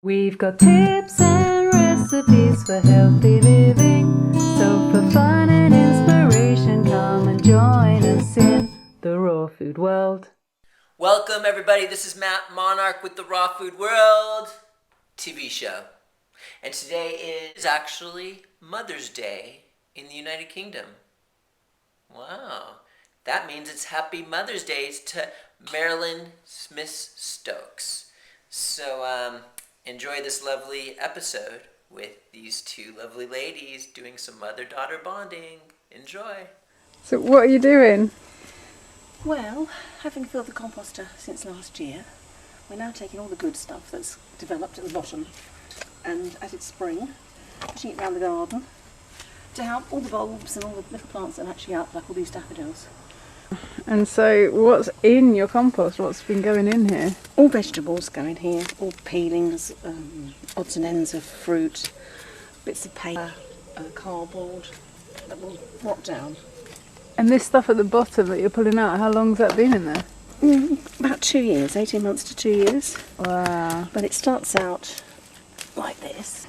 We've got tips and recipes for healthy living. So for fun and inspiration, come and join us in the raw food world. Welcome everybody, this is Matt Monarch with the Raw Food World TV show. And today is actually Mother's Day in the United Kingdom. Wow, that means it's Happy Mother's Day to Marilyn Smith Stokes. So enjoy this lovely episode with these two lovely ladies doing some mother-daughter bonding. Enjoy. So what are you doing? Well, having filled the composter since last year, we're now taking all the good stuff that's developed at the bottom, and as it's spring, pushing it around the garden to help all the bulbs and all the little plants that are actually up, like all these daffodils. And so what's in your compost? What's been going in here? All vegetables go in here, all peelings, odds and ends of fruit, bits of paper, cardboard that will rot down. And this stuff at the bottom that you're pulling out, how long's that been in there? About 2 years, 18 months to 2 years. Wow. But it starts out like this.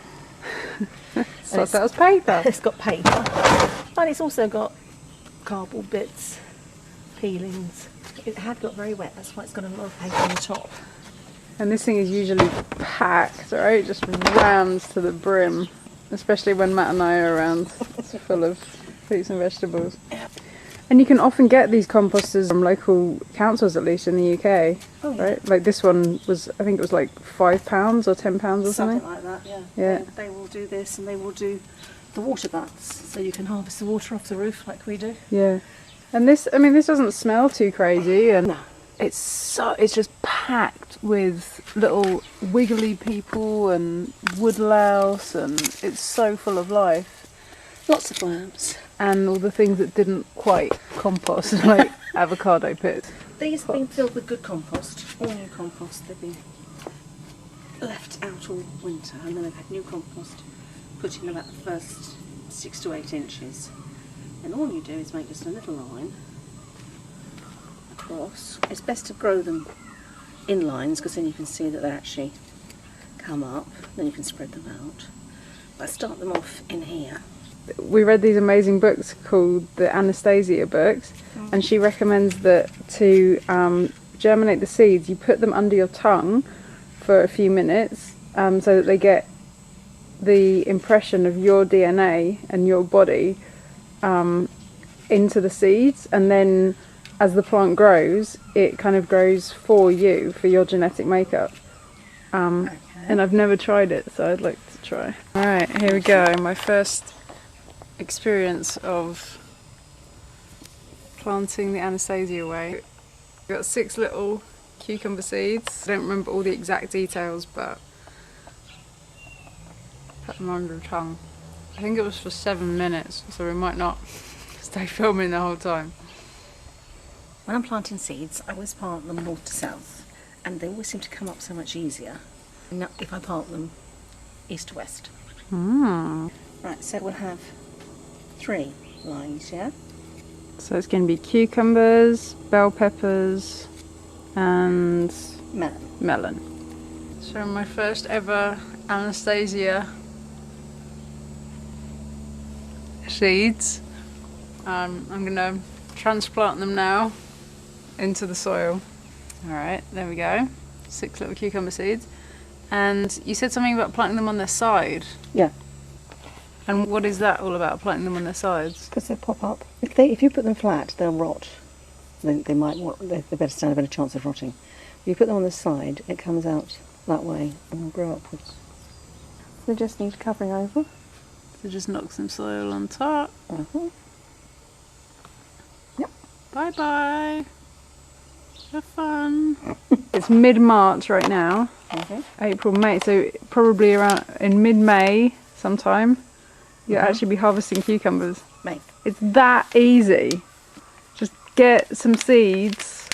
Starts out as paper. It's got paper, but it's also got cardboard bits, peelings. It had got very wet, that's why it's got a lot of paper on the top. And this thing is usually packed, right? Just rammed to the brim, especially when Matt and I are around. It's full of fruits and vegetables. And you can often get these composters from local councils, at least in the UK, right? Like this one was, I think it was like £5 or £10 or something. Something like that, yeah. Yeah. They will do this, and they will do the water butts, so you can harvest the water off the roof like we do. Yeah. And this, I mean, this doesn't smell too crazy, and No. it's just packed with little wiggly people and woodlouse, and it's so full of life. Lots of worms. And all the things that didn't quite compost, like avocado pits. These have been filled with good compost, all new compost. They've been left out all winter, and then they've had new compost put in about the first 6 to 8 inches. And all you do is make just a little line across. It's best to grow them in lines, because then you can see that they actually come up, then you can spread them out. But I start them off in here. We read these amazing books called the Anastasia books, and she recommends that to germinate the seeds, you put them under your tongue for a few minutes, so that they get the impression of your DNA and your body into the seeds, and then as the plant grows, it kind of grows for you, for your genetic makeup. And I've never tried it, so I'd like to try. Alright, here we go, my first experience of planting the Anastasia away. We've got 6 little cucumber seeds. I don't remember all the exact details, but put them under the tongue. I think it was for 7 minutes, so we might not stay filming the whole time. When I'm planting seeds, I always plant them north to south, and they always seem to come up so much easier if I plant them east to west. Right, so we'll have 3 lines, yeah? So it's going to be cucumbers, bell peppers, and melon. So my first ever Anastasia seeds. I'm going to transplant them now into the soil. Alright, there we go. 6 little cucumber seeds. And you said something about planting them on their side. Yeah. And what is that all about, planting them on their sides? Because they pop up. If you put them flat, they'll rot. They better stand a better chance of rotting. If you put them on the side, it comes out that way and will grow upwards. They just need covering over. So just knock some soil on top. Yep. Bye bye. Have fun. It's mid-March right now. April, May. So probably around in mid-May sometime. You'll actually be harvesting cucumbers. May. It's that easy. Just get some seeds,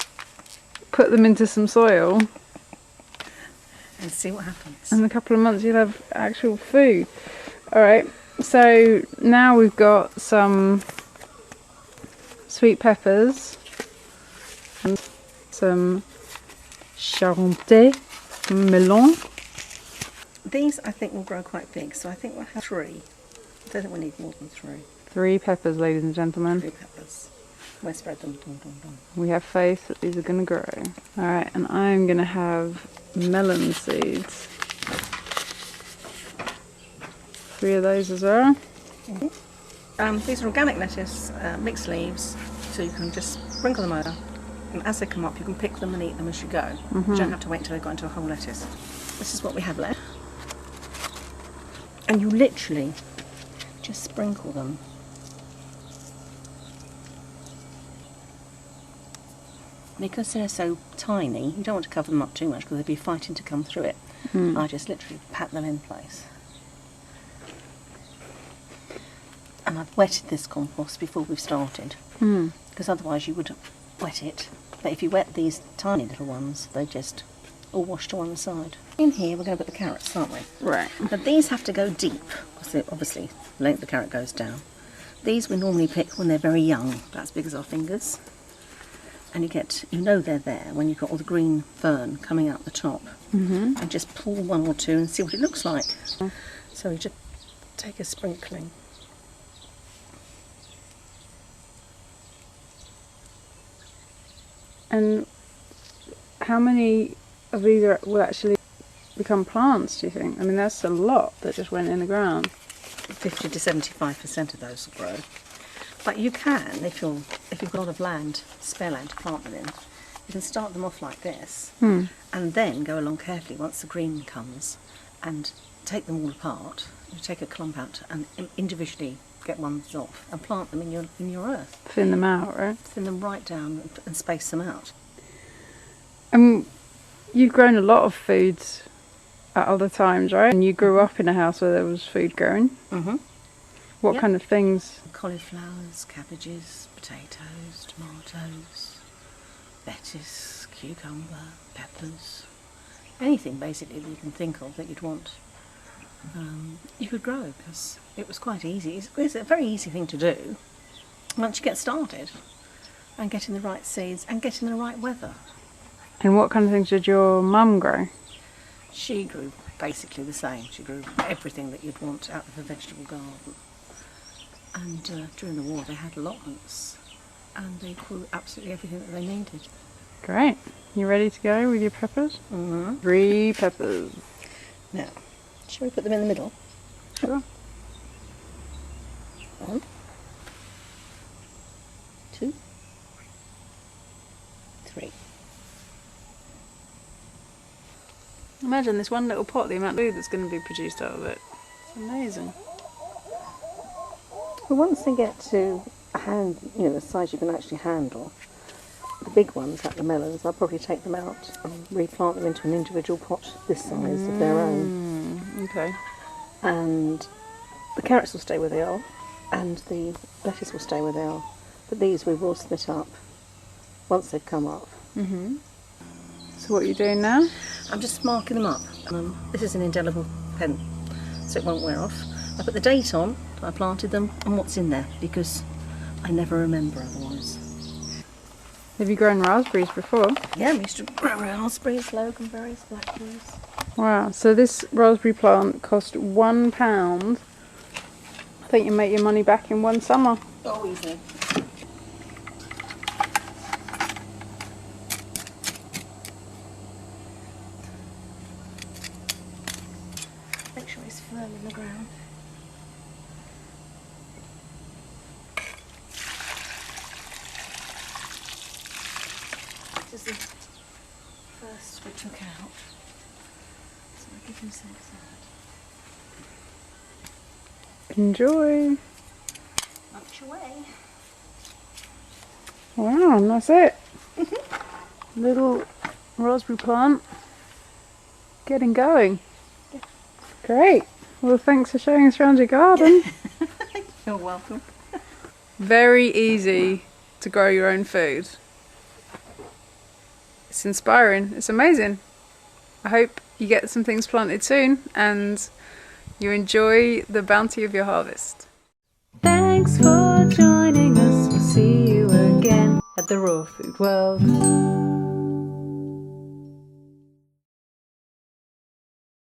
put them into some soil, and see what happens. In a couple of months you'll have actual food. Alright, so now we've got some sweet peppers and some charente melon. These I think will grow quite big, so I think we'll have 3. I don't think we need more than 3. 3 peppers, ladies and gentlemen. 3 peppers. We'll spread them. Dum, dum, dum. We have faith that these are going to grow. Alright, and I'm going to have melon seeds. 3 of those as well. These are organic lettuce, mixed leaves, so you can just sprinkle them over, and as they come up you can pick them and eat them as you go. You don't have to wait till they've got into a whole lettuce. This is what we have left. And you literally just sprinkle them. Because they're so tiny, you don't want to cover them up too much because they'd be fighting to come through it. I just literally pat them in place. And I've wetted this compost before we've started, because otherwise you would wet it. But if you wet these tiny little ones, they just all wash to one side. In here we're going to put the carrots, aren't we? Right. But these have to go deep, because obviously the length the carrot goes down. These we normally pick when they're very young, about as big as our fingers. And you know they're there when you've got all the green fern coming out the top. And just pull 1 or 2 and see what it looks like. So we just take a sprinkling. And how many of these will actually become plants, do you think? I mean, that's a lot that just went in the ground. 50 to 75% of those will grow. But you can, if you've got a lot of land, spare land to plant them in, you can start them off like this, and then go along carefully once the green comes, and take them all apart. You take a clump out and individually get ones off and plant them in your earth. Thin them out, right? Thin them right down and space them out. You've grown a lot of foods at other times, right? And you grew up in a house where there was food growing. What kind of things? Cauliflowers, cabbages, potatoes, tomatoes, lettuce, cucumber, peppers, anything basically that you can think of that you'd want. You could grow, because it was quite easy. It's a very easy thing to do once you get started and getting the right seeds and getting the right weather. And what kind of things did your mum grow? She grew basically the same. She grew everything that you'd want out of a vegetable garden. And during the war they had allotments and they grew absolutely everything that they needed. Great. You ready to go with your peppers? 3 peppers. Now, shall we put them in the middle? Sure. 1, 2, 3. Imagine this one little pot, the amount of food that's going to be produced out of it. It's amazing. Well, once they get to the size you can actually handle, the big ones, like the melons, I'll probably take them out and replant them into an individual pot this size of their own. Okay. And the carrots will stay where they are, and the lettuce will stay where they are. But these we will split up once they've come up. So what are you doing now? I'm just marking them up. This is an indelible pen, so it won't wear off. I put the date on, I planted them, and what's in there, because I never remember otherwise. Have you grown raspberries before? Yeah, we used to grow raspberries, loganberries, blackberries. Wow, so this raspberry plant cost £1. I think you make your money back in 1 summer. Oh, easy. Make sure it's firm in the ground. This is the first we took out. So I'll give him some of that. Enjoy. Munch away. Wow, and that's it. Little raspberry plant getting going. Great. Well, thanks for showing us around your garden. You're welcome. Very easy to grow your own food. It's inspiring. It's amazing. I hope you get some things planted soon and you enjoy the bounty of your harvest. Thanks for joining us. We'll see you again at the Raw Food World.